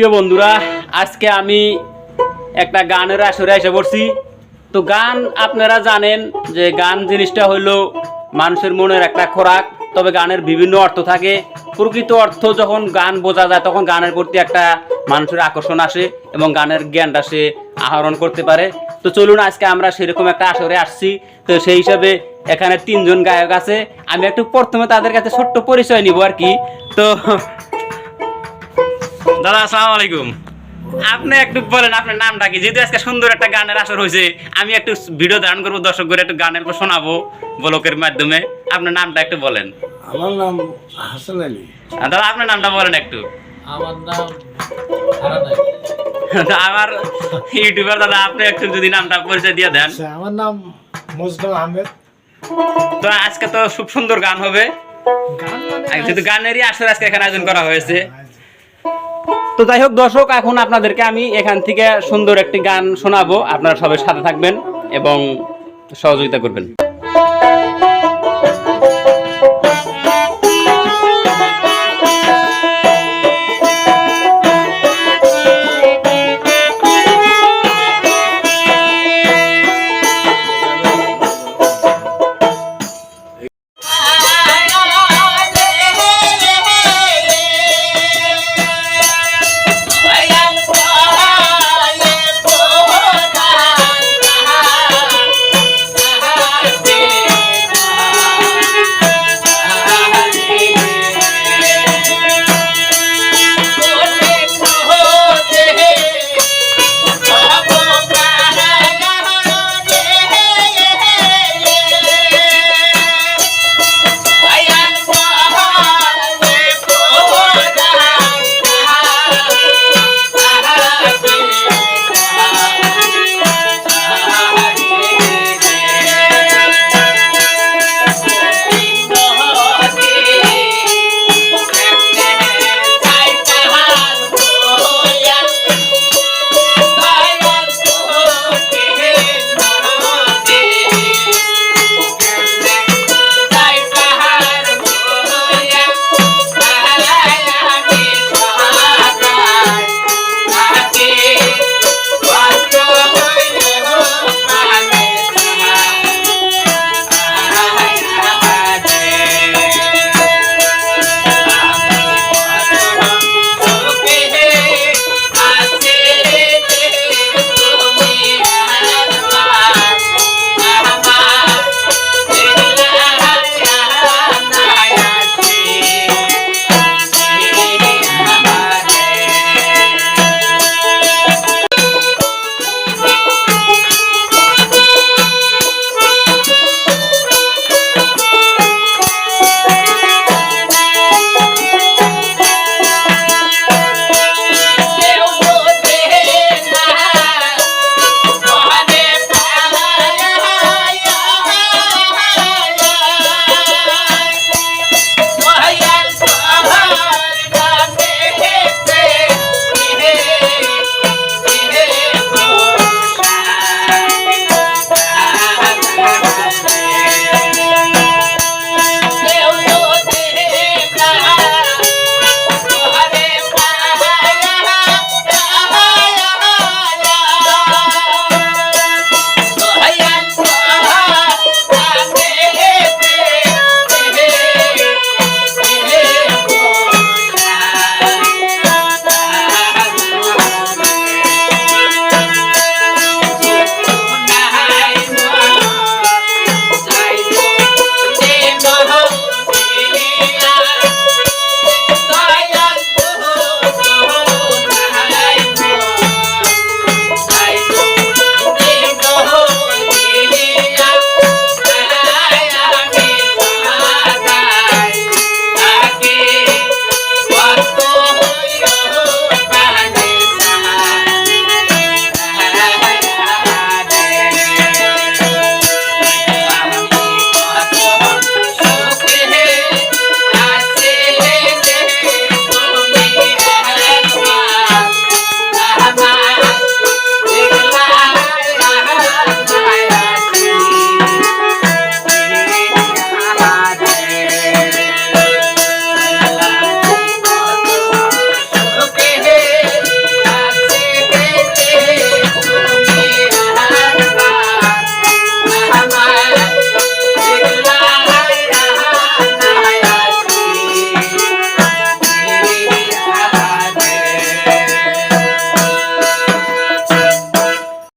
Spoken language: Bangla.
প্রিয় বন্ধুরা, আজকে আমি একটা গানের আসরে এসে পড়ছি। তো গান আপনারা জানেন যে গান জিনিসটা হলো মানুষের মনের একটা খোরাক। তবে গানের বিভিন্ন অর্থ থাকে। প্রকৃত অর্থ যখন গান বোঝা যায় তখন গানের প্রতি একটা মানুষের আকর্ষণ আসে এবং গানের জ্ঞানটা সে আহরণ করতে পারে। তো চলুন আজকে আমরা সেরকম একটা আসরে আসছি। তো সেই হিসাবে এখানে 3 জন গায়ক আছে। আমি একটু প্রথমে তাদের কাছে ছোট্ট পরিচয় নিব আর কি। তো দাদা আসসালামু আলাইকুম। আপনি একটু বলেন আপনার নামটা কি, যেহেতু আজকে সুন্দর একটা গানের আসর হয়েছে, আমি একটু ভিডিও ধারণ করবো, দর্শক করে একটু গানের শোনাবো ব্লকের মাধ্যমে। আপনার নামটা একটু বলেন। আমার নাম হাসান আলী। দাদা আপনার নামটা বলেন একটু। আমার নাম হারান আলী। আমার ইউটিউবার দাদা আপনি একটু যদি নামটা পরিচয় দিয়ে দেন। আমার নাম মজনু আহমেদ। তো আজকে তো খুব সুন্দর গান হবে, শুধু গানেরই আসর আজকে এখানে আয়োজন করা হয়েছে। তো যাই হোক দর্শক, এখন আপনাদেরকে আমি এখান থেকে সুন্দর একটি গান শোনাবো। আপনারা সবাই সাথে থাকবেন এবং সহযোগিতা করবেন।